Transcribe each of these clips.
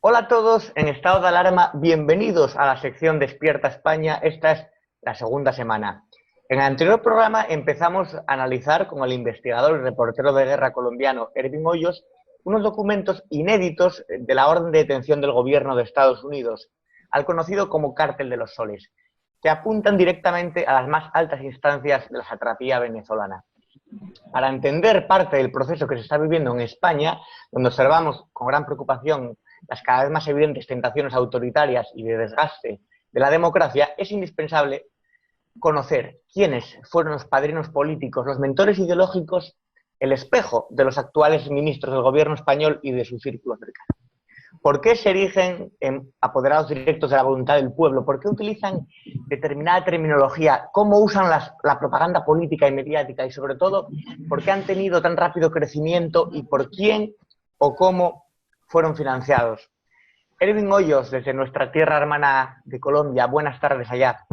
Hola a todos en estado de alarma, bienvenidos a la sección Despierta España. Esta es la segunda semana. En el anterior programa empezamos a analizar con el investigador y reportero de guerra colombiano Ervin Hoyos unos documentos inéditos de la orden de detención del gobierno de Estados Unidos, al conocido como Cártel de los Soles, que apuntan directamente a las más altas instancias de la satrapía venezolana. Para entender parte del proceso que se está viviendo en España, donde observamos con gran preocupación las cada vez más evidentes tentaciones autoritarias y de desgaste de la democracia, es indispensable conocer quiénes fueron los padrinos políticos, los mentores ideológicos, el espejo de los actuales ministros del gobierno español y de su círculo cercano. ¿Por qué se erigen en apoderados directos de la voluntad del pueblo? ¿Por qué utilizan determinada terminología? ¿Cómo usan la propaganda política y mediática? Y sobre todo, ¿por qué han tenido tan rápido crecimiento y por quién o cómo fueron financiados? Ervin Hoyos, desde nuestra tierra hermana de Colombia, buenas tardes allá.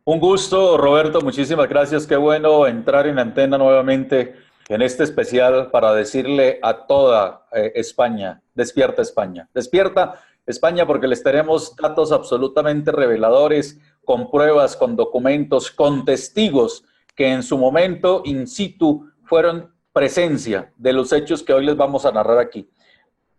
Un gusto, Roberto, muchísimas gracias. Qué bueno entrar en antena nuevamente en este especial para decirle a toda España, despierta España. Despierta España porque les tenemos datos absolutamente reveladores, con pruebas, con documentos, con testigos que en su momento in situ fueron presencia de los hechos que hoy les vamos a narrar aquí.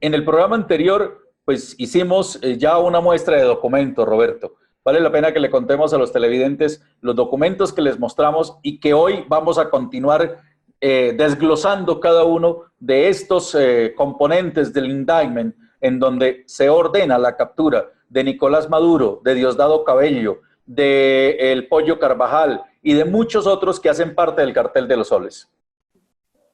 En el programa anterior, pues hicimos ya una muestra de documentos, Roberto. Vale la pena que le contemos a los televidentes los documentos que les mostramos y que hoy vamos a continuar desglosando cada uno de estos componentes del indictment en donde se ordena la captura de Nicolás Maduro, de Diosdado Cabello, de El Pollo Carvajal y de muchos otros que hacen parte del Cartel de los Soles.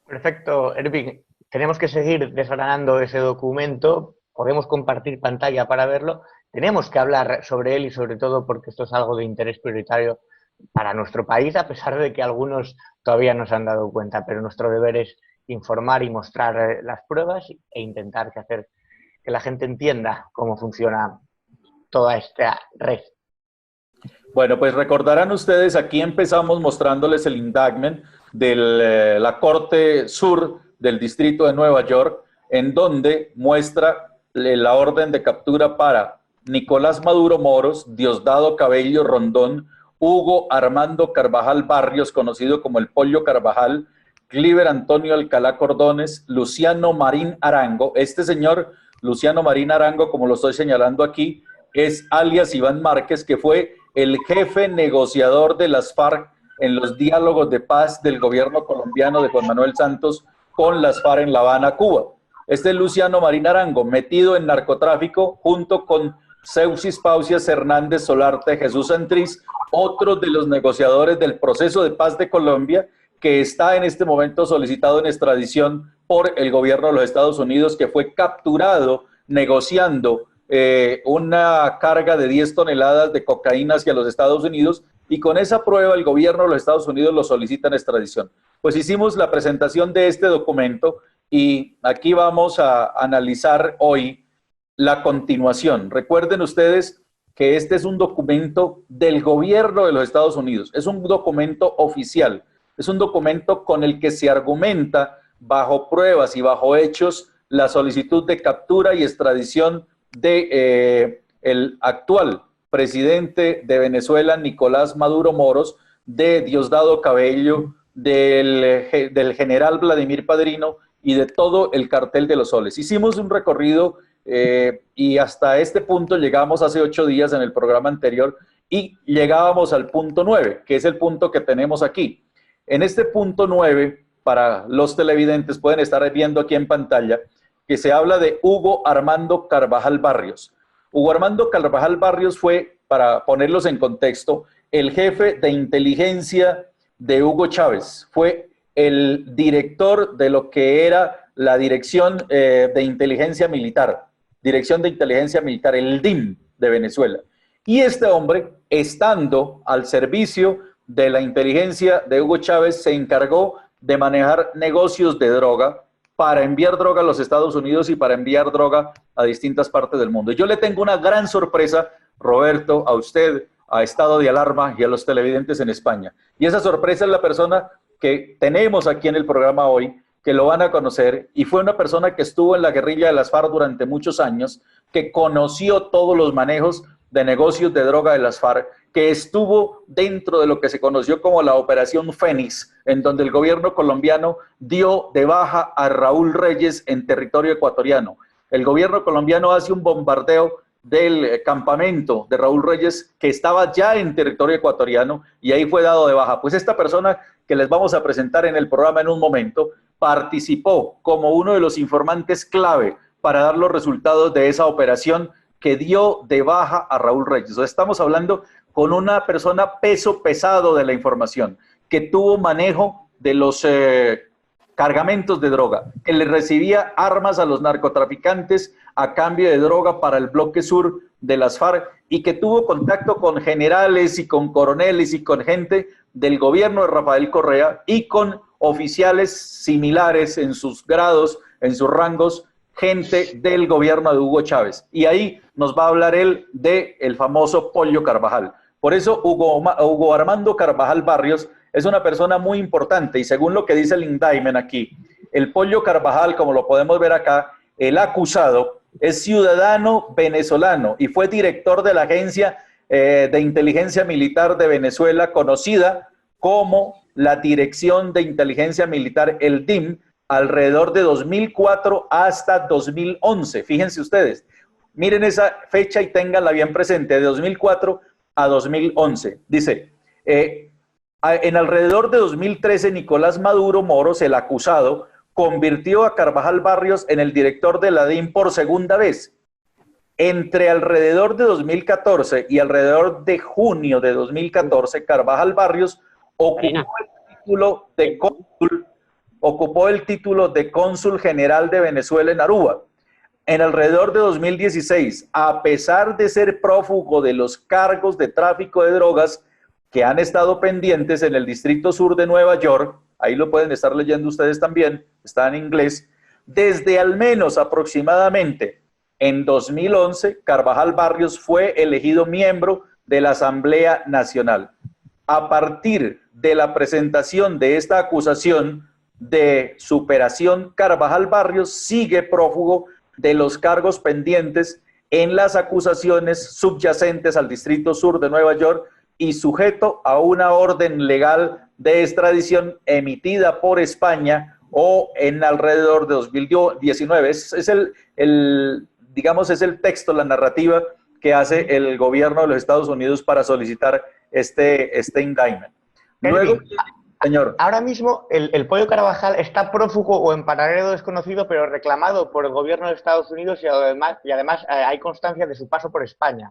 Perfecto, Ervin. Tenemos que seguir desgranando ese documento. Podemos compartir pantalla para verlo. Tenemos que hablar sobre él y sobre todo porque esto es algo de interés prioritario para nuestro país, a pesar de que algunos todavía no se han dado cuenta, pero nuestro deber es informar y mostrar las pruebas e intentar hacer que la gente entienda cómo funciona toda esta red. Bueno, pues recordarán ustedes, aquí empezamos mostrándoles el indictment de la Corte Sur del Distrito de Nueva York, en donde muestra la orden de captura para Nicolás Maduro Moros, Diosdado Cabello Rondón, Hugo Armando Carvajal Barrios, conocido como el Pollo Carvajal, Cliver Antonio Alcalá Cordones, Luciano Marín Arango. Este señor, Luciano Marín Arango, como lo estoy señalando aquí, es alias Iván Márquez, que fue el jefe negociador de las FARC en los diálogos de paz del gobierno colombiano de Juan Manuel Santos con las FARC en La Habana, Cuba. Este es Luciano Marín Arango, metido en narcotráfico junto con Seuxis Pausias Hernández Solarte, Jesús Santriz, otro de los negociadores del proceso de paz de Colombia, que está en este momento solicitado en extradición por el gobierno de los Estados Unidos, que fue capturado negociando una carga de 10 toneladas de cocaína hacia los Estados Unidos, y con esa prueba el gobierno de los Estados Unidos lo solicita en extradición. Pues hicimos la presentación de este documento y aquí vamos a analizar hoy la continuación. Recuerden ustedes que este es un documento del gobierno de los Estados Unidos, es un documento oficial, es un documento con el que se argumenta bajo pruebas y bajo hechos la solicitud de captura y extradición de el actual presidente de Venezuela, Nicolás Maduro Moros, de Diosdado Cabello, del general Vladimir Padrino y de todo el Cartel de los Soles. Hicimos un recorrido y hasta este punto llegamos hace 8 días en el programa anterior y llegábamos al punto 9, que es el punto que tenemos aquí. En este punto 9, para los televidentes, pueden estar viendo aquí en pantalla, que se habla de Hugo Armando Carvajal Barrios. Hugo Armando Carvajal Barrios fue, para ponerlos en contexto, el jefe de inteligencia de Hugo Chávez. Fue el director de lo que era la Dirección de Inteligencia Militar, el DIM de Venezuela. Y este hombre, estando al servicio de la inteligencia de Hugo Chávez, se encargó de manejar negocios de droga para enviar droga a los Estados Unidos y para enviar droga a distintas partes del mundo. Yo le tengo una gran sorpresa, Roberto, a usted, a Estado de Alarma y a los televidentes en España. Y esa sorpresa es la persona que tenemos aquí en el programa hoy, que lo van a conocer, y fue una persona que estuvo en la guerrilla de las FARC durante muchos años, que conoció todos los manejos de negocios de droga de las FARC, que estuvo dentro de lo que se conoció como la Operación Fénix, en donde el gobierno colombiano dio de baja a Raúl Reyes en territorio ecuatoriano. El gobierno colombiano hace un bombardeo del campamento de Raúl Reyes, que estaba ya en territorio ecuatoriano, y ahí fue dado de baja. Pues esta persona que les vamos a presentar en el programa en un momento, participó como uno de los informantes clave para dar los resultados de esa operación que dio de baja a Raúl Reyes. O sea, estamos hablando con una persona peso pesado de la información, que tuvo manejo de los cargamentos de droga, que le recibía armas a los narcotraficantes a cambio de droga para el bloque sur de las FARC, y que tuvo contacto con generales y con coroneles y con gente del gobierno de Rafael Correa y con oficiales similares en sus grados, en sus rangos, gente del gobierno de Hugo Chávez. Y ahí nos va a hablar él del famoso Pollo Carvajal. Por eso Hugo Armando Carvajal Barrios es una persona muy importante, y según lo que dice el indictment aquí, el Pollo Carvajal, como lo podemos ver acá, el acusado es ciudadano venezolano y fue director de la Agencia de Inteligencia Militar de Venezuela, conocida como la Dirección de Inteligencia Militar, el DIM, alrededor de 2004 hasta 2011. Fíjense ustedes, miren esa fecha y ténganla bien presente, de 2004 a 2011. Dice, en alrededor de 2013, Nicolás Maduro Moros, el acusado, convirtió a Carvajal Barrios en el director de la DIM por segunda vez. Entre alrededor de 2014 y alrededor de junio de 2014, Carvajal Barrios ocupó el título de cónsul general de Venezuela en Aruba. En alrededor de 2016, a pesar de ser prófugo de los cargos de tráfico de drogas que han estado pendientes en el Distrito Sur de Nueva York, ahí lo pueden estar leyendo ustedes también, está en inglés, desde al menos aproximadamente en 2011, Carvajal Barrios fue elegido miembro de la Asamblea Nacional. A partir de la presentación de esta acusación de superación, Carvajal Barrios sigue prófugo de los cargos pendientes en las acusaciones subyacentes al Distrito Sur de Nueva York y sujeto a una orden legal de extradición emitida por España o en alrededor de 2019. Es el texto, la narrativa que hace el gobierno de los Estados Unidos para solicitar este indictment. Luego, señor. Ahora mismo el Pollo Carvajal está prófugo o en paradero desconocido, pero reclamado por el gobierno de Estados Unidos, y además hay constancia de su paso por España.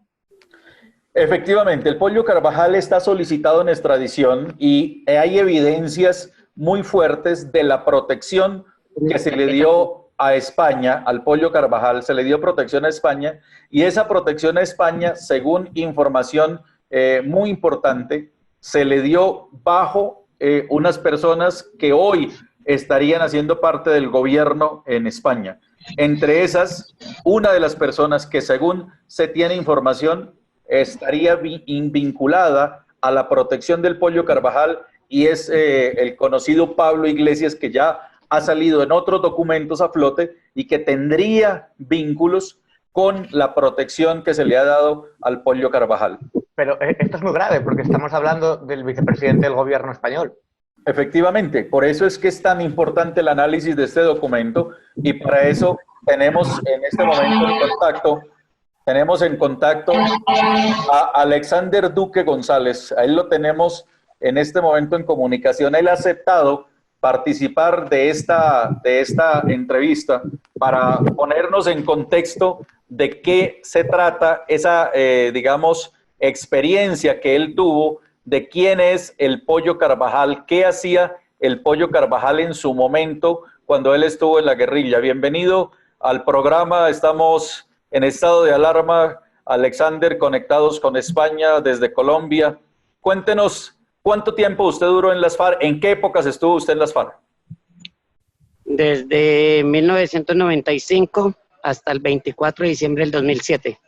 Efectivamente, el Pollo Carvajal está solicitado en extradición y hay evidencias muy fuertes de la protección que se le dio a España, al Pollo Carvajal, se le dio protección a España, y esa protección a España, según información muy importante, se le dio bajo unas personas que hoy estarían haciendo parte del gobierno en España. Entre esas, una de las personas que, según se tiene información, estaría vinculada a la protección del Pollo Carvajal, y es el conocido Pablo Iglesias, que ya ha salido en otros documentos a flote y que tendría vínculos con la protección que se le ha dado al Pollo Carvajal. Pero esto es muy grave, porque estamos hablando del vicepresidente del gobierno español. Efectivamente, por eso es que es tan importante el análisis de este documento, y para eso tenemos en este momento en contacto a Alexander Duque González. A él lo tenemos en este momento en comunicación. Él ha aceptado participar de esta entrevista para ponernos en contexto de qué se trata esa, experiencia que él tuvo, de quién es el Pollo Carvajal, qué hacía el Pollo Carvajal en su momento cuando él estuvo en la guerrilla. Bienvenido al programa, estamos en estado de alarma, Alexander, conectados con España desde Colombia. Cuéntenos, ¿cuánto tiempo usted duró en las FARC? ¿En qué épocas estuvo usted en las FARC? Desde 1995 hasta el 24 de diciembre del 2007.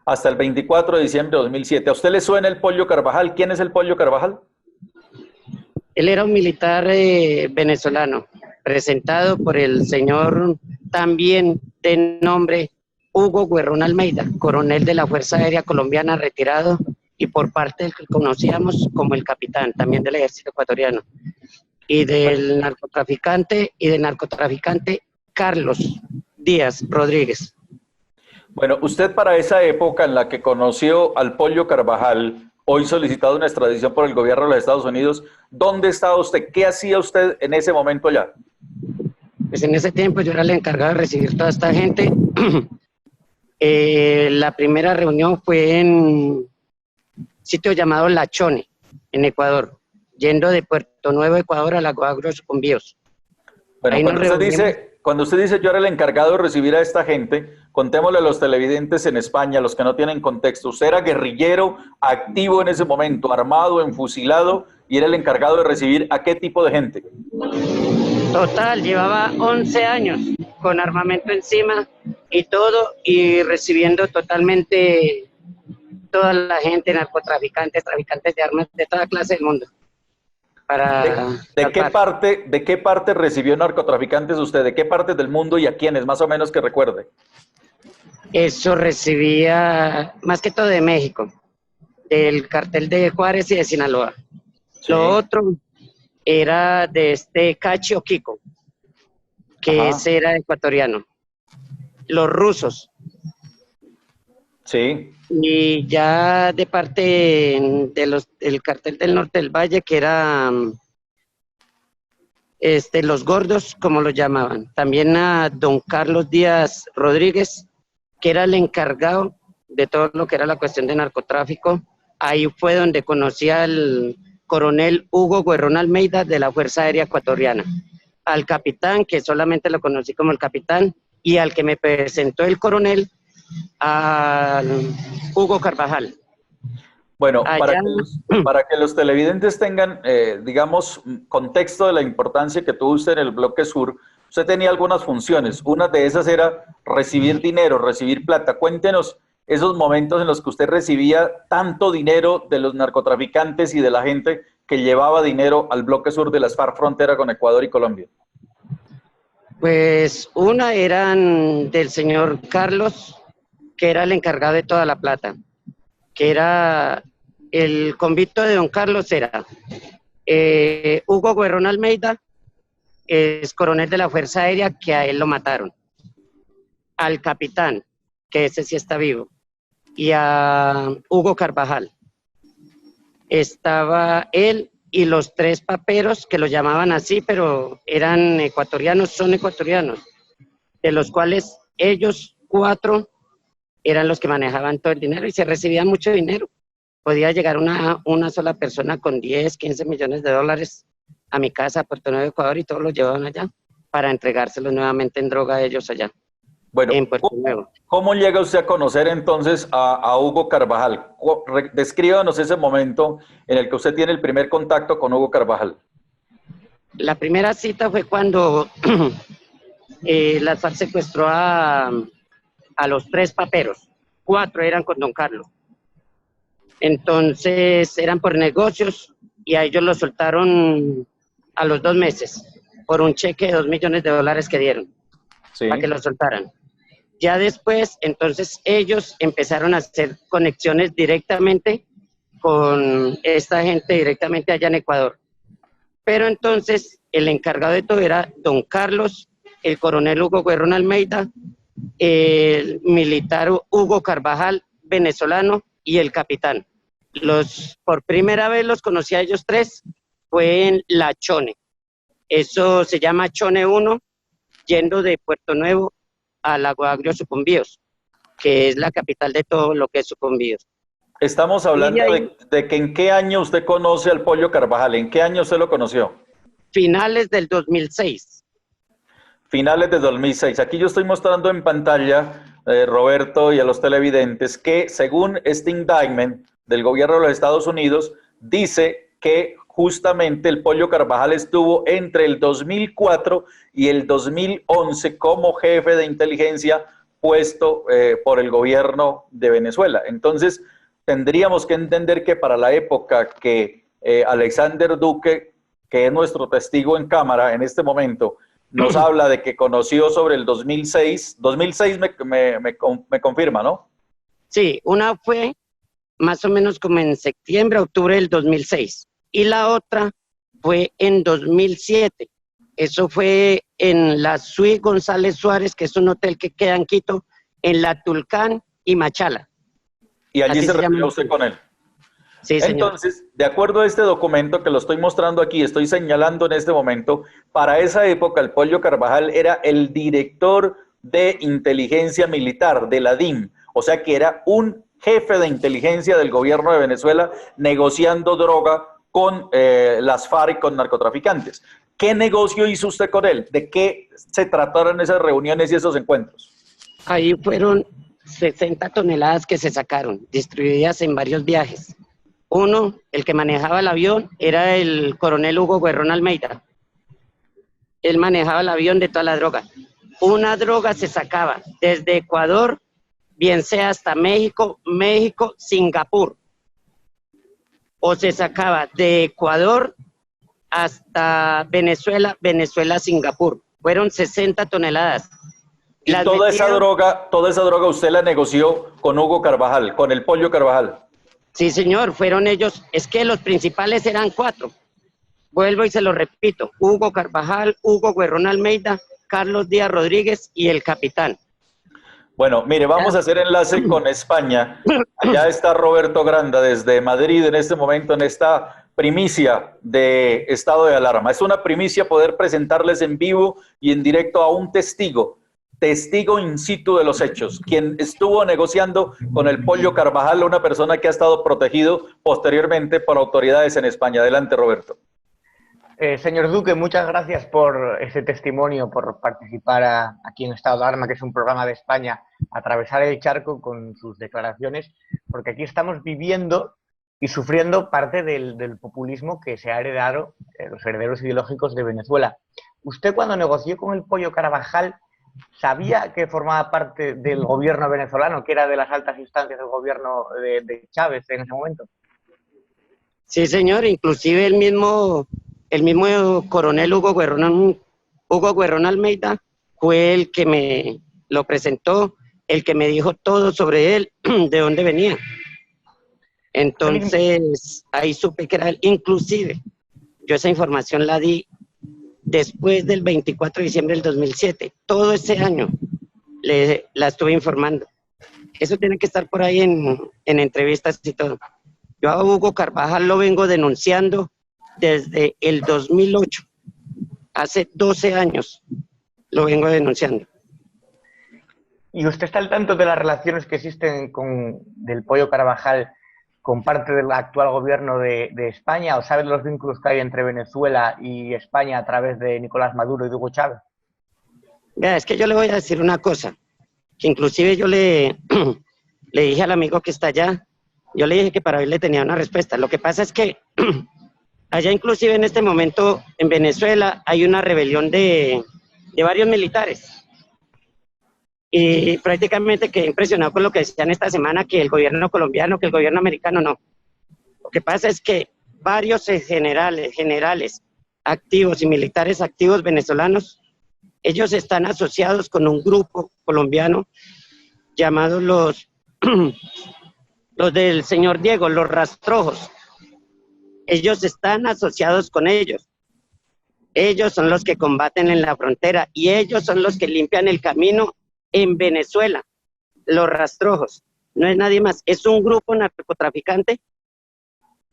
Hasta el 24 de diciembre de 2007. ¿A usted le suena el Pollo Carvajal? ¿Quién es el Pollo Carvajal? Él era un militar venezolano. representado por el señor también de nombre Hugo Guerrón Almeida, coronel de la Fuerza Aérea Colombiana retirado y por parte del que conocíamos como el capitán, también del ejército ecuatoriano, y del narcotraficante Carlos Díaz Rodríguez. Bueno, usted para esa época en la que conoció al Pollo Carvajal, hoy solicitado una extradición por el gobierno de los Estados Unidos, ¿dónde estaba usted? ¿Qué hacía usted en ese momento allá? Pues en ese tiempo yo era el encargado de recibir toda esta gente. La primera reunión fue en un sitio llamado La Chone, en Ecuador, yendo de Puerto Nuevo, Ecuador, a Lago Agrio, Sucumbíos. Bueno, cuando usted dice yo era el encargado de recibir a esta gente, contémosle a los televidentes en España, los que no tienen contexto. Usted era guerrillero activo en ese momento, armado, enfusilado, y era el encargado de recibir ¿a qué tipo de gente? Total, llevaba 11 años con armamento encima y todo, y recibiendo totalmente toda la gente, narcotraficantes, traficantes de armas de toda clase del mundo. ¿De qué parte recibió narcotraficantes usted? ¿De qué parte del mundo y a quiénes, más o menos que recuerde? Eso recibía más que todo de México, del cartel de Juárez y de Sinaloa. Sí. Lo otro era de este Cachi o Kiko, que ese era ecuatoriano. Los rusos. Sí. Y ya de parte del cartel del Norte del Valle, que era los gordos, como lo llamaban. También a don Carlos Díaz Rodríguez, que era el encargado de todo lo que era la cuestión de narcotráfico. Ahí fue donde conocí al coronel Hugo Guerrón Almeida de la Fuerza Aérea Ecuatoriana, al capitán, que solamente lo conocí como el capitán, y al que me presentó el coronel, a Hugo Carvajal. Bueno, para que los televidentes tengan, digamos, contexto de la importancia que tuvo usted en el Bloque Sur, usted tenía algunas funciones. Una de esas era recibir dinero, recibir plata. Cuéntenos esos momentos en los que usted recibía tanto dinero de los narcotraficantes y de la gente que llevaba dinero al Bloque Sur de las FARC frontera con Ecuador y Colombia. Pues una eran del señor Carlos, que era el encargado de toda la plata, que era el convicto de don Carlos, era Hugo Guerrón Almeida, es coronel de la Fuerza Aérea, que a él lo mataron, al capitán, que ese sí está vivo, y a Hugo Carvajal. Estaba él y los tres paperos, que lo llamaban así, pero eran ecuatorianos, son ecuatorianos, de los cuales ellos 4 eran los que manejaban todo el dinero y se recibía mucho dinero. Podía llegar una sola persona con 10, 15 millones de dólares a mi casa, a Puerto Nuevo, Ecuador, y todos los llevaban allá para entregárselos nuevamente en droga a ellos allá. Bueno, en Puerto Nuevo. ¿Cómo llega usted a conocer entonces a Hugo Carvajal? Descríbanos ese momento en el que usted tiene el primer contacto con Hugo Carvajal. La primera cita fue cuando la FARC secuestró a los 3 paperos, 4 eran con don Carlos. Entonces eran por negocios y a ellos los soltaron a los 2 meses por un cheque de $2 millones que dieron, sí, para que los soltaran. Ya después, entonces ellos empezaron a hacer conexiones directamente con esta gente directamente allá en Ecuador. Pero entonces el encargado de todo era don Carlos, el coronel Hugo Guerrón Almeida, el militar Hugo Carvajal, venezolano, y el capitán. Por primera vez los conocí a ellos 3, fue en La Chone. Eso se llama Chone 1, yendo de Puerto Nuevo a Lago Agrio, Sucumbíos, que es la capital de todo lo que es Sucumbíos. Estamos hablando de que en qué año usted conoce al Pollo Carvajal, ¿en qué año usted lo conoció? Finales del 2006. Finales de 2006. Aquí yo estoy mostrando en pantalla, Roberto, y a los televidentes, que según este indictment del gobierno de los Estados Unidos, dice que justamente el Pollo Carvajal estuvo entre el 2004 y el 2011 como jefe de inteligencia puesto por el gobierno de Venezuela. Entonces, tendríamos que entender que para la época que Alexander Duque, que es nuestro testigo en cámara en este momento, nos habla de que conoció sobre el 2006. 2006 me confirma, ¿no? Sí, una fue más o menos como en septiembre, octubre del 2006. Y la otra fue en 2007. Eso fue en la Suite González Suárez, que es un hotel que queda en Quito, en La Tulcán y Machala. Y allí se reunió usted con él. Sí, señor. Entonces, de acuerdo a este documento que lo estoy mostrando aquí, estoy señalando en este momento, para esa época el Pollo Carvajal era el director de inteligencia militar de la DIM, o sea que era un jefe de inteligencia del gobierno de Venezuela negociando droga con las FARC y con narcotraficantes. ¿Qué negocio hizo usted con él? ¿De qué se trataron esas reuniones y esos encuentros? Ahí fueron 60 toneladas que se sacaron, distribuidas en varios viajes. Uno, el que manejaba el avión, era el coronel Hugo Guerrón Almeida. Él manejaba el avión de toda la droga. Una droga se sacaba desde Ecuador, bien sea hasta México, Singapur. O se sacaba de Ecuador hasta Venezuela, Singapur. Fueron 60 toneladas. Y toda esa droga usted la negoció con Hugo Carvajal, con el Pollo Carvajal. Sí, señor, fueron ellos. Es que los principales eran 4. Vuelvo y se lo repito. Hugo Carvajal, Hugo Guerrón Almeida, Carlos Díaz Rodríguez y el capitán. Bueno, mire, vamos a hacer enlace con España. Allá está Roberto Granda desde Madrid en este momento, en esta primicia de estado de alarma. Es una primicia poder presentarles en vivo y en directo a un testigo in situ de los hechos, quien estuvo negociando con el Pollo Carvajal, una persona que ha estado protegido posteriormente por autoridades en España. Adelante, Roberto. Señor Duque, muchas gracias por ese testimonio, por participar aquí en Estado de Alarma, que es un programa de España, atravesar el charco con sus declaraciones, porque aquí estamos viviendo y sufriendo parte del populismo que se ha heredado los herederos ideológicos de Venezuela. Usted, cuando negoció con el Pollo Carvajal, ¿sabía que formaba parte del gobierno venezolano, que era de las altas instancias del gobierno de Chávez en ese momento? Sí, señor, inclusive el mismo coronel Hugo Guerrón Almeida fue el que me lo presentó, el que me dijo todo sobre él, de dónde venía. Entonces, ahí supe que era él. Inclusive, yo esa información la di después del 24 de diciembre del 2007. Todo ese año la estuve informando. Eso tiene que estar por ahí en entrevistas y todo. Yo a Hugo Carvajal lo vengo denunciando desde el 2008. Hace 12 años lo vengo denunciando. ¿Y usted está al tanto de las relaciones que existen del Pollo Carvajal con parte del actual gobierno de España? ¿O sabe los vínculos que hay entre Venezuela y España a través de Nicolás Maduro y de Hugo Chávez? Vea, es que yo le voy a decir una cosa, que inclusive yo le dije al amigo que está allá, yo le dije que para él le tenía una respuesta. Lo que pasa es que allá inclusive en este momento en Venezuela hay una rebelión de varios militares. Y prácticamente quedé impresionado con lo que decían esta semana, que el gobierno colombiano, que el gobierno americano, no. Lo que pasa es que varios generales activos y militares activos venezolanos, ellos están asociados con un grupo colombiano llamados los del señor Diego, los rastrojos. Ellos están asociados con ellos. Ellos son los que combaten en la frontera y ellos son los que limpian el camino en Venezuela, los rastrojos. No es nadie más, es un grupo narcotraficante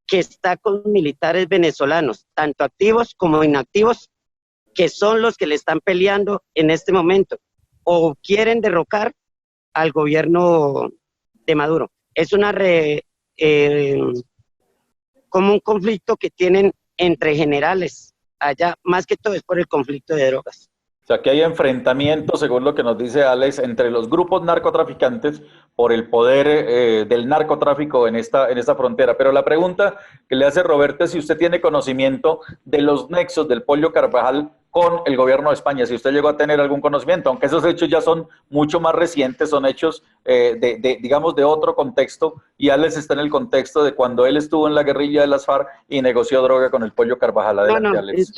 que está con militares venezolanos, tanto activos como inactivos, que son los que le están peleando en este momento o quieren derrocar al gobierno de Maduro. Es como un conflicto que tienen entre generales allá, más que todo es por el conflicto de drogas. O sea, que hay enfrentamientos, según lo que nos dice Alex, entre los grupos narcotraficantes por el poder del narcotráfico en esta frontera. Pero la pregunta que le hace Roberto es si usted tiene conocimiento de los nexos del Pollo Carvajal con el gobierno de España, si usted llegó a tener algún conocimiento, aunque esos hechos ya son mucho más recientes, son hechos digamos, de otro contexto, y Alex está en el contexto de cuando él estuvo en la guerrilla de las FARC y negoció droga con el Pollo Carvajal. Adelante, no, Alex.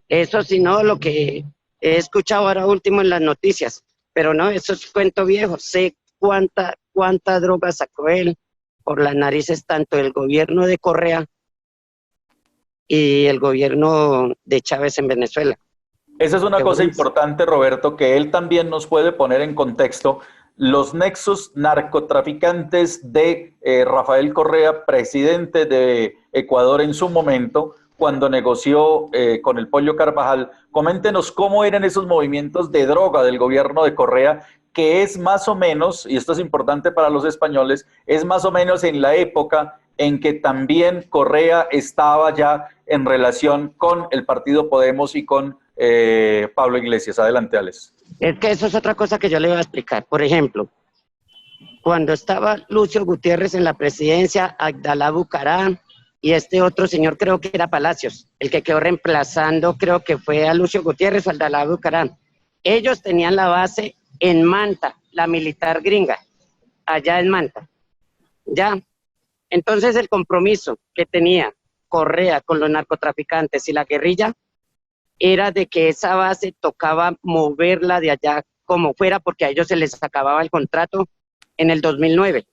Eso sí, no, lo que he escuchado ahora último en las noticias, pero no, eso es cuento viejo. Sé cuánta droga sacó él por las narices, tanto el gobierno de Correa y el gobierno de Chávez en Venezuela. Esa es una cosa importante, Roberto, que él también nos puede poner en contexto. Los nexos narcotraficantes de Rafael Correa, presidente de Ecuador en su momento, cuando negoció con el Pollo Carvajal. Coméntenos cómo eran esos movimientos de droga del gobierno de Correa, que es más o menos, y esto es importante para los españoles, es más o menos en la época en que también Correa estaba ya en relación con el partido Podemos y con Pablo Iglesias. Adelante, Alex. Es que eso es otra cosa que yo le iba a explicar. Por ejemplo, cuando estaba Lucio Gutiérrez en la presidencia, Abdalá Bucaram y este otro señor, creo que era Palacios, el que quedó reemplazando, creo que fue a Lucio Gutiérrez o Abdalá Bucaram. Ellos tenían la base en Manta, la militar gringa, allá en Manta. Ya. Entonces el compromiso que tenía Correa con los narcotraficantes y la guerrilla era de que esa base tocaba moverla de allá como fuera, porque a ellos se les acababa el contrato en el 2009.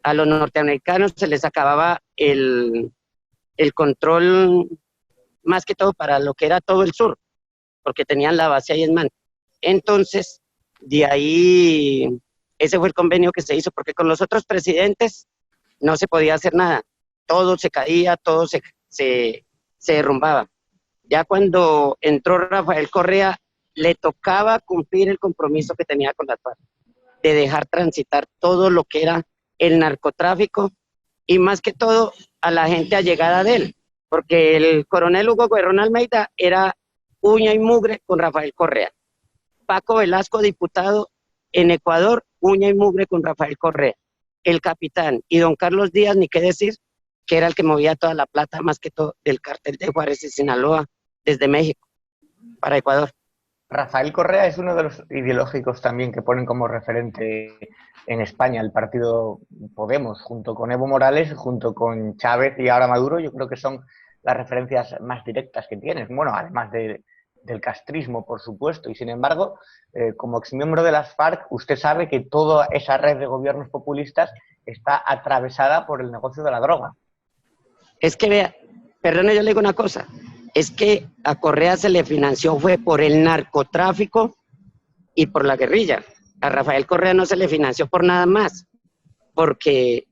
A los norteamericanos se les acababa el control, más que todo para lo que era todo el sur, porque tenían la base ahí en Manta. Entonces, de ahí, ese fue el convenio que se hizo, porque con los otros presidentes no se podía hacer nada. Todo se caía, todo se derrumbaba. Ya cuando entró Rafael Correa, le tocaba cumplir el compromiso que tenía con las FARC, de dejar transitar todo lo que era el narcotráfico y más que todo a la gente allegada de él, porque el coronel Hugo Guerrón Almeida era uña y mugre con Rafael Correa. Paco Velasco, diputado en Ecuador, uña y mugre con Rafael Correa. El capitán y don Carlos Díaz, ni qué decir, que era el que movía toda la plata, más que todo, del cartel de Juárez y Sinaloa, desde México para Ecuador. Rafael Correa es uno de los ideológicos también que ponen como referente en España el partido Podemos, junto con Evo Morales, junto con Chávez y ahora Maduro. Yo creo que son las referencias más directas que tienes, bueno, además del castrismo, por supuesto, y sin embargo, como exmiembro de las FARC, usted sabe que toda esa red de gobiernos populistas está atravesada por el negocio de la droga. Es que vea, perdone, yo le digo una cosa, es que a Correa se le financió fue por el narcotráfico y por la guerrilla. A Rafael Correa no se le financió por nada más, porque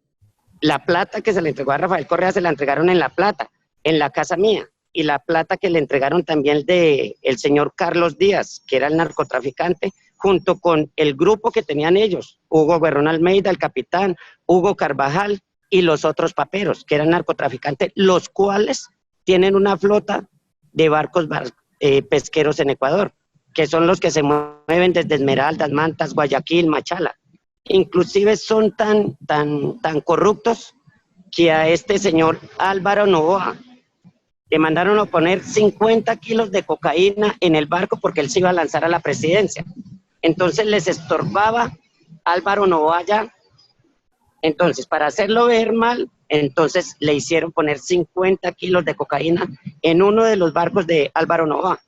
la plata que se le entregó a Rafael Correa se la entregaron en La Plata, en la casa mía, y la plata que le entregaron también de el señor Carlos Díaz, que era el narcotraficante, junto con el grupo que tenían ellos, Hugo Guerrón Almeida, el capitán, Hugo Carvajal y los otros paperos, que eran narcotraficantes, los cuales tienen una flota de barcos pesqueros en Ecuador, que son los que se mueven desde Esmeraldas, Mantas, Guayaquil, Machala. Inclusive son tan corruptos que a este señor Álvaro Novoa le mandaron a poner 50 kilos de cocaína en el barco porque él se iba a lanzar a la presidencia. Entonces les estorbaba Álvaro Novoa ya. Entonces, para hacerlo ver mal, entonces le hicieron poner 50 kilos de cocaína en uno de los barcos de Álvaro Novoa.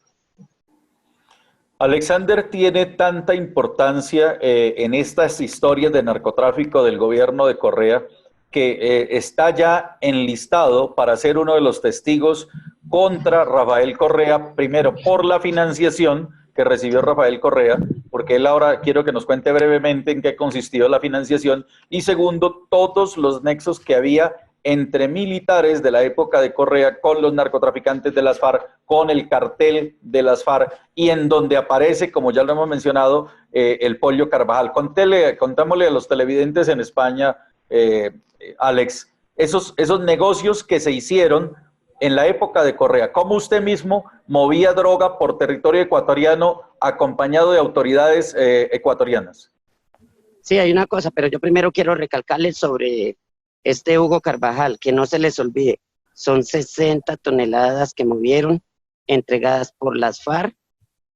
Alexander tiene tanta importancia en estas historias de narcotráfico del gobierno de Correa que está ya enlistado para ser uno de los testigos contra Rafael Correa, primero por la financiación que recibió Rafael Correa, porque él ahora quiero que nos cuente brevemente en qué consistió la financiación, y segundo, todos los nexos que había entre militares de la época de Correa con los narcotraficantes de las FARC, con el cartel de las FARC, y en donde aparece, como ya lo hemos mencionado, el Pollo Carvajal. Contámosle a los televidentes en España, Alex, esos negocios que se hicieron en la época de Correa, cómo usted mismo movía droga por territorio ecuatoriano acompañado de autoridades ecuatorianas. Sí, hay una cosa, pero yo primero quiero recalcarle sobre este Hugo Carvajal, que no se les olvide, son 60 toneladas que movieron, entregadas por las FARC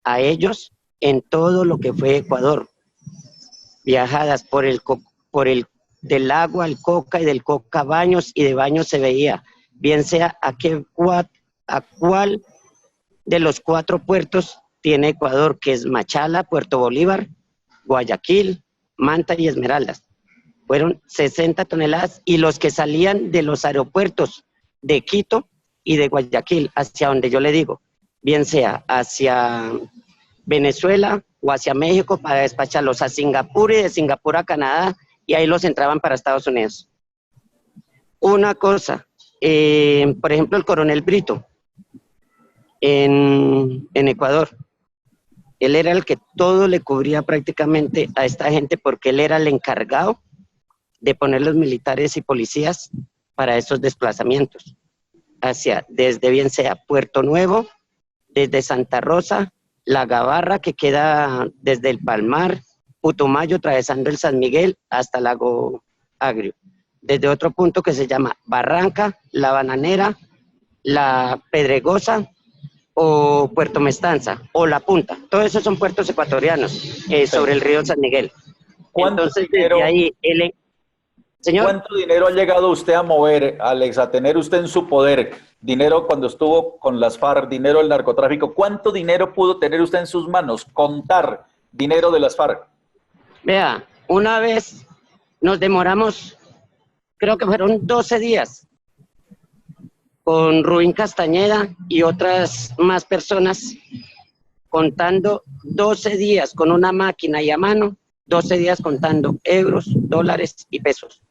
a ellos en todo lo que fue Ecuador, viajadas por el del agua al coca y del coca a Baños, y de Baños se veía, bien sea a cuál de los 4 puertos tiene Ecuador, que es Machala, Puerto Bolívar, Guayaquil, Manta y Esmeraldas. Fueron 60 toneladas y los que salían de los aeropuertos de Quito y de Guayaquil, hacia donde yo le digo, bien sea hacia Venezuela o hacia México para despacharlos a Singapur y de Singapur a Canadá y ahí los entraban para Estados Unidos. Una cosa, por ejemplo, el coronel Brito en Ecuador, él era el que todo le cubría prácticamente a esta gente porque él era el encargado de poner los militares y policías para esos desplazamientos, desde bien sea Puerto Nuevo, desde Santa Rosa, La Gabarra, que queda desde el Palmar, Putumayo, atravesando el San Miguel hasta Lago Agrio, desde otro punto que se llama Barranca, La Bananera, La Pedregosa o Puerto Mestanza o La Punta. Todos esos son puertos ecuatorianos sobre el río San Miguel. Entonces, desde ahí, señor, ¿cuánto dinero ha llegado usted a mover, Alex, a tener usted en su poder? Dinero cuando estuvo con las FARC, dinero del narcotráfico. ¿Cuánto dinero pudo tener usted en sus manos? Contar dinero de las FARC. Vea, una vez nos demoramos, creo que fueron 12 días, con Rubín Castañeda y otras más personas, contando 12 días con una máquina y a mano, 12 días contando euros, dólares y pesos.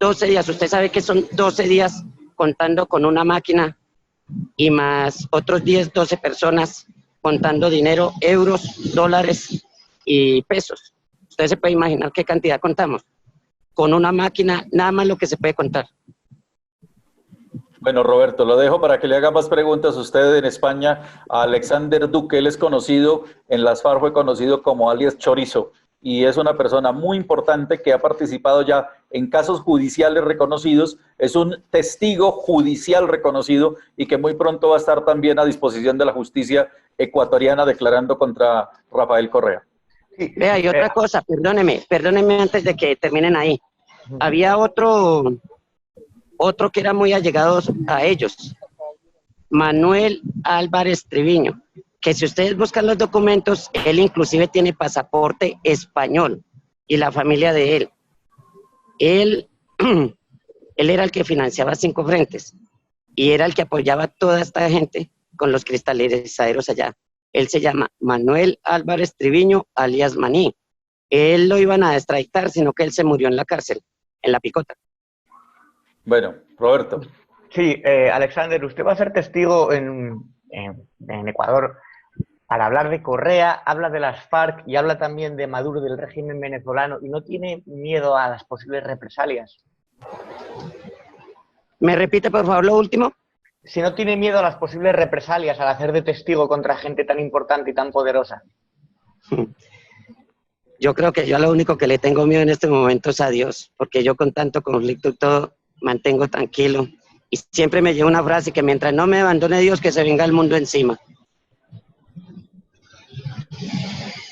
12 días, usted sabe que son 12 días contando con una máquina y más otros 10, 12 personas contando dinero, euros, dólares y pesos. Usted se puede imaginar qué cantidad contamos. Con una máquina, nada más lo que se puede contar. Bueno, Roberto, lo dejo para que le haga más preguntas a usted en España. A Alexander Duque, él es conocido, en las FARC fue conocido como alias Chorizo, y es una persona muy importante que ha participado ya en casos judiciales reconocidos, es un testigo judicial reconocido y que muy pronto va a estar también a disposición de la justicia ecuatoriana declarando contra Rafael Correa. Sí, vea, y otra cosa, perdóneme antes de que terminen ahí. Había otro que era muy allegado a ellos, Manuel Álvarez Triviño, que si ustedes buscan los documentos, él inclusive tiene pasaporte español y la familia de él. Él era el que financiaba 5 frentes y era el que apoyaba a toda esta gente con los cristalizaderos allá. Él se llama Manuel Álvarez Triviño, alias Maní. Él lo iban a extraditar, sino que él se murió en la cárcel, en La Picota. Bueno, Roberto. Sí, Alexander, usted va a ser testigo en Ecuador. Al hablar de Correa, habla de las FARC y habla también de Maduro, del régimen venezolano, y no tiene miedo a las posibles represalias. ¿Me repite, por favor, lo último? Si no tiene miedo a las posibles represalias al hacer de testigo contra gente tan importante y tan poderosa. Yo creo que yo lo único que le tengo miedo en este momento es a Dios, porque yo con tanto conflicto y todo mantengo tranquilo. Y siempre me lleva una frase que mientras no me abandone Dios, que se venga el mundo encima.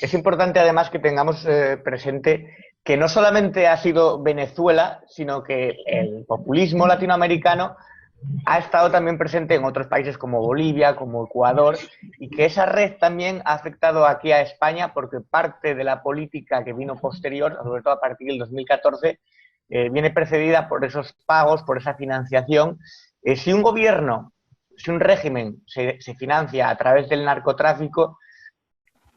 Es importante además que tengamos presente que no solamente ha sido Venezuela, sino que el populismo latinoamericano ha estado también presente en otros países como Bolivia, como Ecuador, y que esa red también ha afectado aquí a España porque parte de la política que vino posterior, sobre todo a partir del 2014, viene precedida por esos pagos, por esa financiación. Si un gobierno, si un régimen se financia a través del narcotráfico,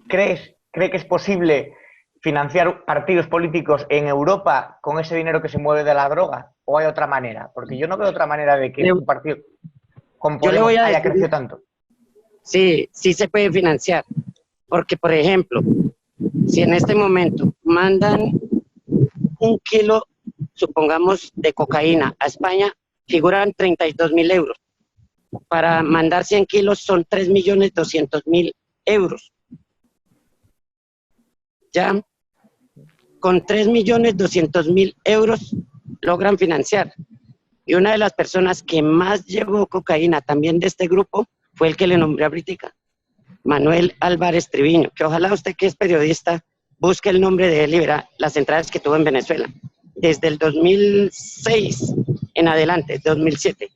¿cree que es posible financiar partidos políticos en Europa con ese dinero que se mueve de la droga? ¿O hay otra manera? Porque yo no veo otra manera de que un partido con Podemos haya crecido tanto. Sí, sí se puede financiar. Porque, por ejemplo, si en este momento mandan 1 kilo, supongamos, de cocaína a España, figuran 32.000 euros. Para mandar 100 kilos son 3.200.000 euros. Ya con 3.200.000 euros logran financiar. Y una de las personas que más llevó cocaína también de este grupo fue el que le nombré a Britica, Manuel Álvarez Triviño, que ojalá usted, que es periodista, busque el nombre de él y verá las entradas que tuvo en Venezuela desde el 2006 en adelante, 2007.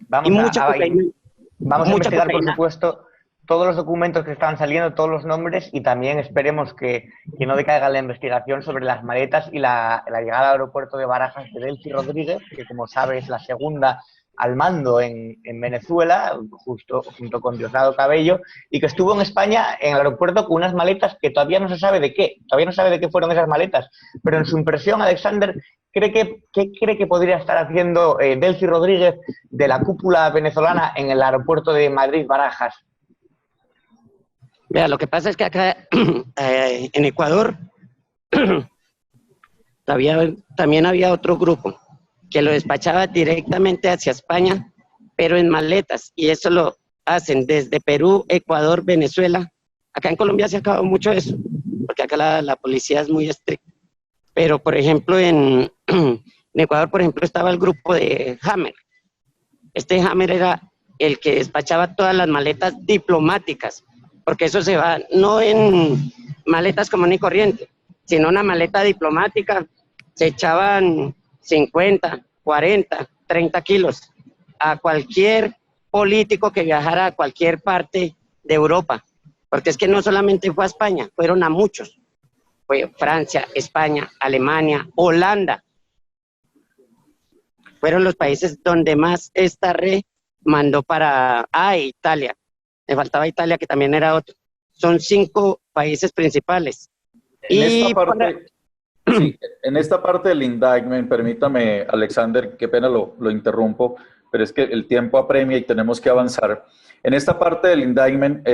Vamos a investigar, por supuesto, todos los documentos que estaban saliendo, todos los nombres, y también esperemos que no decaiga la investigación sobre las maletas y la llegada al aeropuerto de Barajas de Delcy Rodríguez, que como sabes es la segunda al mando en Venezuela, junto con Diosdado Cabello, y que estuvo en España en el aeropuerto con unas maletas que todavía no se sabe de qué, fueron esas maletas, pero en su impresión, Alexander, ¿qué cree que podría estar haciendo Delcy Rodríguez de la cúpula venezolana en el aeropuerto de Madrid-Barajas? Vea, lo que pasa es que acá en Ecuador también había otro grupo que lo despachaba directamente hacia España, pero en maletas, y eso lo hacen desde Perú, Ecuador, Venezuela. Acá en Colombia se ha acabado mucho eso, porque acá la policía es muy estricta. Pero, por ejemplo, en Ecuador, por ejemplo, estaba el grupo de Hammer. Este Hammer era el que despachaba todas las maletas diplomáticas, porque eso se va no en maletas común y corriente, sino una maleta diplomática. Se echaban 50, 40, 30 kilos a cualquier político que viajara a cualquier parte de Europa, porque es que no solamente fue a España, fueron a muchos. Fue Francia, España, Alemania, Holanda. Fueron los países donde más esta red mandó para... Italia. Me faltaba Italia, que también era otro. Son 5 países principales. En esta parte del indictment, permítame, Alexander, qué pena lo interrumpo, pero es que el tiempo apremia y tenemos que avanzar. En esta parte del indictment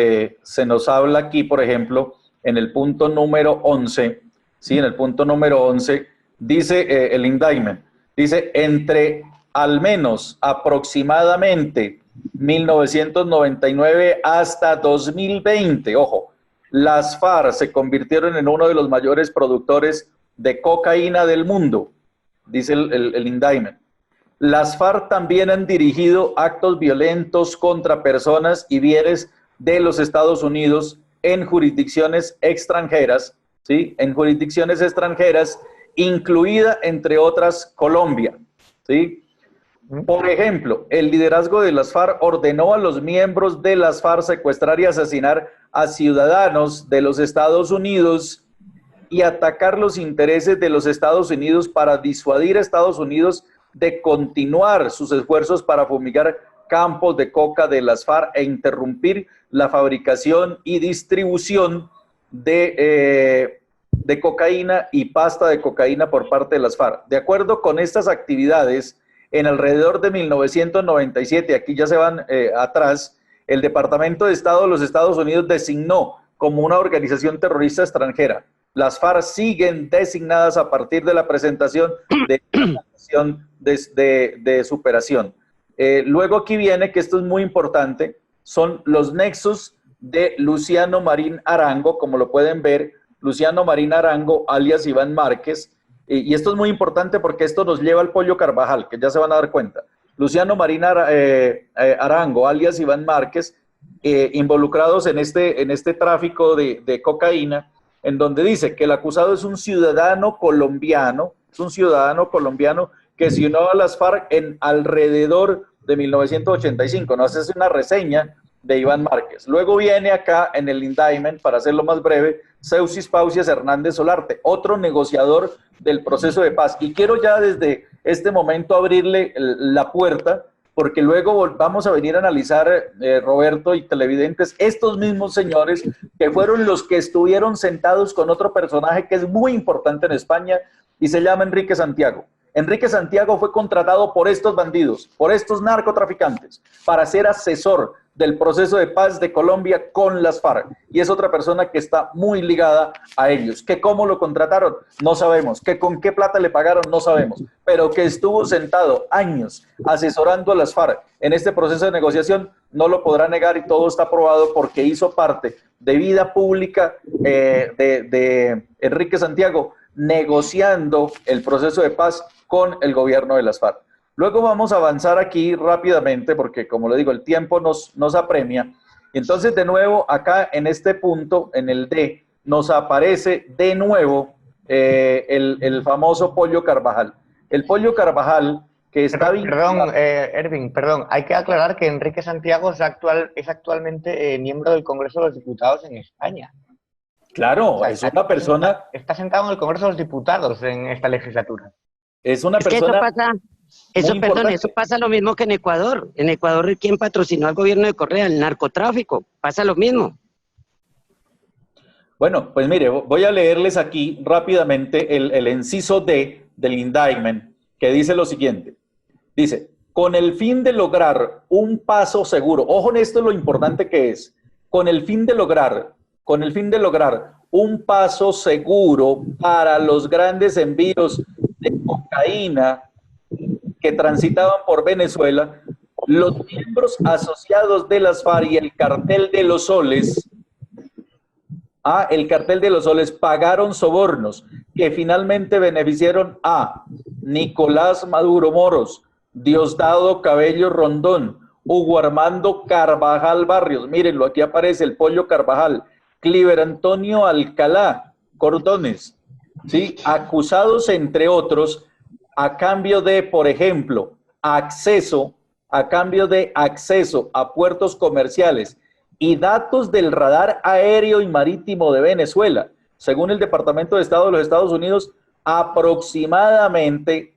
se nos habla aquí, por ejemplo, en el punto número 11, ¿sí? En el punto número 11 dice el indictment, dice entre al menos aproximadamente 1999 hasta 2020, ojo, las FARC se convirtieron en uno de los mayores productores de cocaína del mundo, dice el indictment. Las FARC también han dirigido actos violentos contra personas y bienes de los Estados Unidos en jurisdicciones extranjeras, ¿sí? En jurisdicciones extranjeras, incluida, entre otras, Colombia, ¿sí? Por ejemplo, el liderazgo de las FARC ordenó a los miembros de las FARC secuestrar y asesinar a ciudadanos de los Estados Unidos y atacar los intereses de los Estados Unidos para disuadir a Estados Unidos de continuar sus esfuerzos para fumigar campos de coca de las FARC e interrumpir la fabricación y distribución de cocaína y pasta de cocaína por parte de las FARC. De acuerdo con estas actividades, en alrededor de 1997, aquí ya se van atrás, el Departamento de Estado de los Estados Unidos designó como una organización terrorista extranjera. Las FARC siguen designadas a partir de la presentación de superación. Luego aquí viene, que esto es muy importante, son los nexos de Luciano Marín Arango, como lo pueden ver, Luciano Marín Arango, alias Iván Márquez, y esto es muy importante porque esto nos lleva al Pollo Carvajal, que ya se van a dar cuenta. Luciano Marín Arango, alias Iván Márquez, involucrados en este tráfico de cocaína, en donde dice que el acusado es un ciudadano colombiano, que se unió a las FARC en alrededor de 1985, ¿no? Esa es una reseña de Iván Márquez. Luego viene acá en el indictment, para hacerlo más breve, Seusis Pausias Hernández Solarte, otro negociador del proceso de paz. Y quiero ya desde este momento abrirle la puerta, porque luego vamos a venir a analizar, Roberto y televidentes, estos mismos señores que fueron los que estuvieron sentados con otro personaje que es muy importante en España y se llama Enrique Santiago. Enrique Santiago fue contratado por estos bandidos, por estos narcotraficantes, para ser asesor del proceso de paz de Colombia con las FARC. Y es otra persona que está muy ligada a ellos. ¿Que cómo lo contrataron? No sabemos. ¿Que con qué plata le pagaron? No sabemos. Pero que estuvo sentado años asesorando a las FARC en este proceso de negociación, no lo podrá negar y todo está probado porque hizo parte de vida pública de Enrique Santiago, negociando el proceso de paz con el gobierno de las FARC. Luego vamos a avanzar aquí rápidamente porque, como le digo, el tiempo nos apremia. Y entonces, de nuevo, acá en este punto, en el D, nos aparece de nuevo el famoso Pollo Carvajal. El Pollo Carvajal, que está Perdón, Ervin, perdón. Hay que aclarar que Enrique Santiago es actualmente miembro del Congreso de los Diputados en España. Claro, O sea, es una persona... Está sentado en el Congreso de los Diputados en esta legislatura. Es una Es que persona... eso pasa lo mismo que en Ecuador. En Ecuador, ¿quién patrocinó al gobierno de Correa? El narcotráfico. Pasa lo mismo. Bueno, pues mire, voy a leerles aquí rápidamente el inciso D del indictment, que dice lo siguiente. Dice, con el fin de lograr un paso seguro, ojo en esto es lo importante que es, con el fin de lograr un paso seguro para los grandes envíos de cocaína que transitaban por Venezuela, los miembros asociados de las FARC y el Cartel de los Soles, el Cartel de los Soles pagaron sobornos que finalmente beneficiaron a Nicolás Maduro Moros, Diosdado Cabello Rondón, Hugo Armando Carvajal Barrios, mírenlo, aquí aparece el Pollo Carvajal, Cliver Antonio Alcalá Cordones, ¿sí? Acusados, entre otros, a cambio de, por ejemplo, acceso a puertos comerciales y datos del radar aéreo y marítimo de Venezuela. Según el Departamento de Estado de los Estados Unidos, aproximadamente,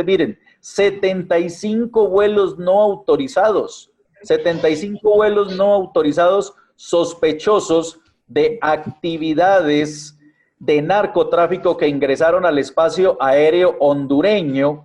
miren, 75 vuelos no autorizados, 75 vuelos no autorizados sospechosos de actividades de narcotráfico que ingresaron al espacio aéreo hondureño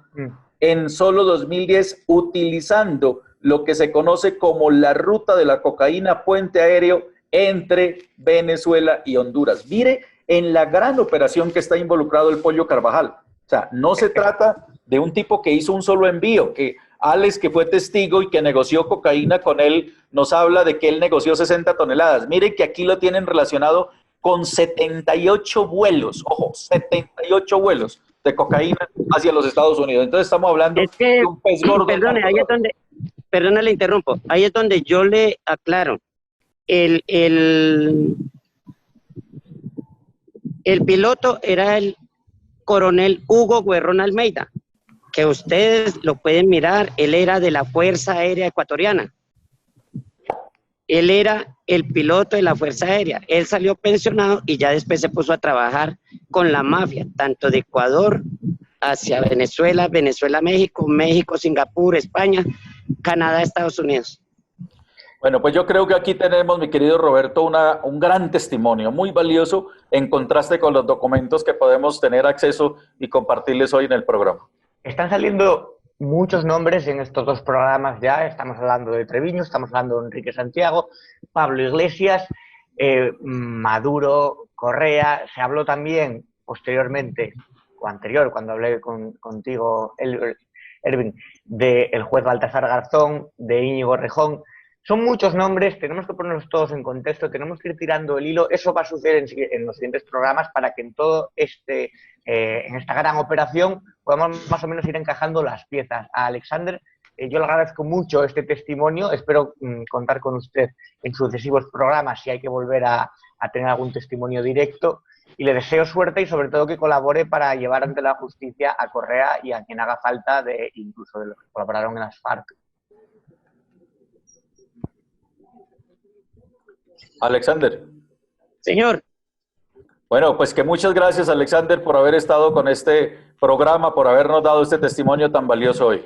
en solo 2010, utilizando lo que se conoce como la ruta de la cocaína, puente aéreo entre Venezuela y Honduras. Mire en la gran operación que está involucrado el Pollo Carvajal. O sea, no se trata de un tipo que hizo un solo envío, que Alex, que fue testigo y que negoció cocaína con él, nos habla de que él negoció 60 toneladas. Miren que aquí lo tienen relacionado con 78 vuelos, ojo, 78 vuelos de cocaína hacia los Estados Unidos. Entonces estamos hablando de un pez gordo. Perdone, le interrumpo. Ahí es donde yo le aclaro. El piloto era el coronel Hugo Guerrón Almeida, que ustedes lo pueden mirar, él era de la Fuerza Aérea Ecuatoriana. Él era el piloto de la Fuerza Aérea. Él salió pensionado y ya después se puso a trabajar con la mafia, tanto de Ecuador hacia Venezuela, México, Singapur, España, Canadá, Estados Unidos. Bueno, pues yo creo que aquí tenemos, mi querido Roberto, un gran testimonio, muy valioso en contraste con los documentos que podemos tener acceso y compartirles hoy en el programa. Están saliendo muchos nombres en estos dos programas ya. Estamos hablando de Treviño, estamos hablando de Enrique Santiago, Pablo Iglesias, Maduro, Correa. Se habló también posteriormente, o anterior, cuando hablé contigo, Ervin, del juez Baltasar Garzón, de Íñigo Rejón. Son muchos nombres, tenemos que ponernos todos en contexto, tenemos que ir tirando el hilo. Eso va a suceder en los siguientes programas para que en todo en esta gran operación podamos más o menos ir encajando las piezas. A Alexander, yo le agradezco mucho este testimonio, espero contar con usted en sucesivos programas si hay que volver a tener algún testimonio directo, y le deseo suerte y sobre todo que colabore para llevar ante la justicia a Correa y a quien haga falta, incluso de los que colaboraron en las FARC. Alexander. Señor. Bueno, pues que muchas gracias, Alexander, por haber estado con este programa, por habernos dado este testimonio tan valioso hoy.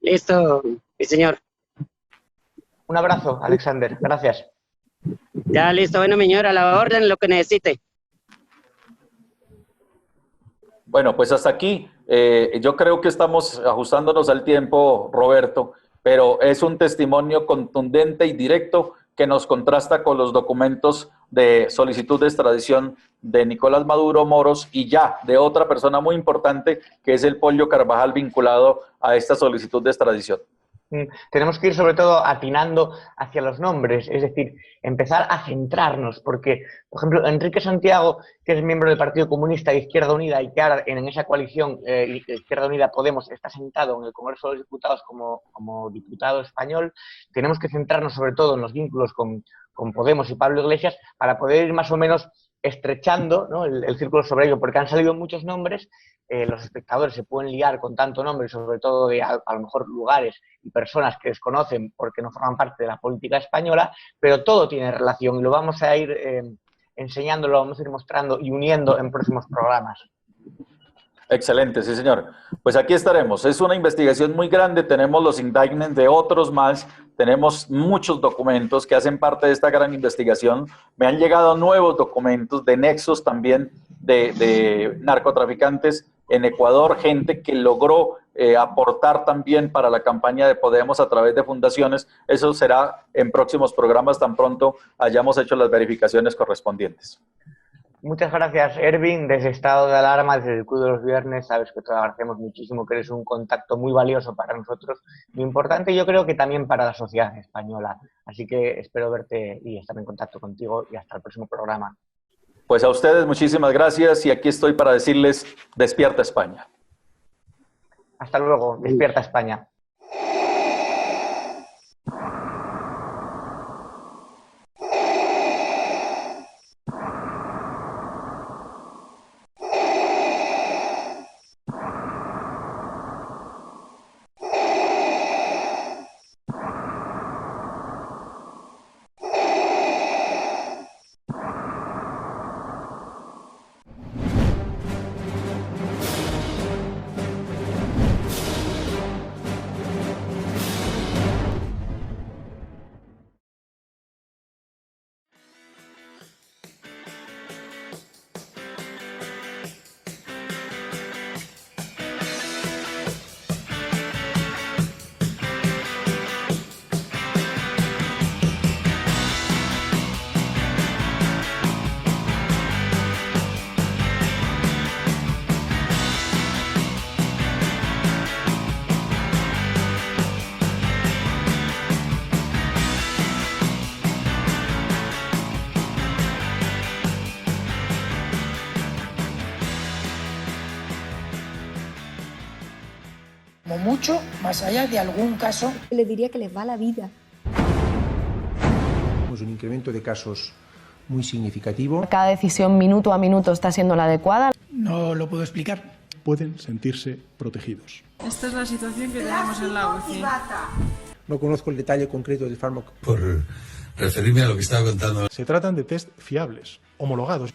Listo, mi señor. Un abrazo, Alexander. Gracias. Ya, listo. Bueno, mi señor, a la orden, lo que necesite. Bueno, pues hasta aquí. Yo creo que estamos ajustándonos al tiempo, Roberto, pero es un testimonio contundente y directo que nos contrasta con los documentos de solicitud de extradición de Nicolás Maduro Moros y ya de otra persona muy importante que es el Pollo Carvajal vinculado a esta solicitud de extradición. Tenemos que ir sobre todo atinando hacia los nombres, es decir, empezar a centrarnos, porque, por ejemplo, Enrique Santiago, que es miembro del Partido Comunista de Izquierda Unida y que ahora en esa coalición Izquierda Unida Podemos está sentado en el Congreso de los Diputados como diputado español, tenemos que centrarnos sobre todo en los vínculos con Podemos y Pablo Iglesias para poder ir más o menos estrechando, ¿no?, el círculo sobre ello, porque han salido muchos nombres, los espectadores se pueden liar con tanto nombre, sobre todo de a lo mejor lugares y personas que desconocen porque no forman parte de la política española, pero todo tiene relación y lo vamos a ir enseñando, lo vamos a ir mostrando y uniendo en próximos programas. Excelente, sí señor. Pues aquí estaremos. Es una investigación muy grande, tenemos los indictments de otros más, tenemos muchos documentos que hacen parte de esta gran investigación. Me han llegado nuevos documentos de nexos también de narcotraficantes en Ecuador, gente que logró aportar también para la campaña de Podemos a través de fundaciones. Eso será en próximos programas tan pronto hayamos hecho las verificaciones correspondientes. Muchas gracias, Ervin. Desde Estado de Alarma, desde el Club de los Viernes, sabes que te agradecemos muchísimo, que eres un contacto muy valioso para nosotros, muy importante, yo creo que también para la sociedad española. Así que espero verte y estar en contacto contigo y hasta el próximo programa. Pues a ustedes muchísimas gracias y aquí estoy para decirles, despierta España. Hasta luego, despierta España. Como mucho, más allá de algún caso. Le diría que les va la vida. Tenemos un incremento de casos muy significativo. Cada decisión minuto a minuto está siendo la adecuada. No lo puedo explicar. Pueden sentirse protegidos. Esta es la situación que tenemos en la UCI. No conozco el detalle concreto del fármaco. Por referirme a lo que estaba contando. Se tratan de test fiables, homologados.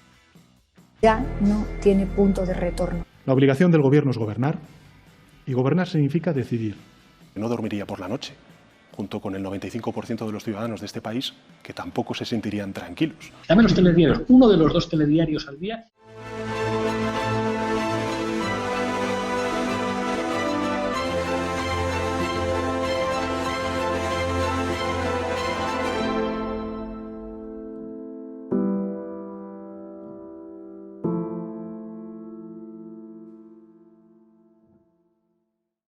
Ya no tiene punto de retorno. La obligación del gobierno es gobernar, y gobernar significa decidir. No dormiría por la noche, junto con el 95% de los ciudadanos de este país, que tampoco se sentirían tranquilos. Dame los telediarios, uno de los 2 telediarios al día.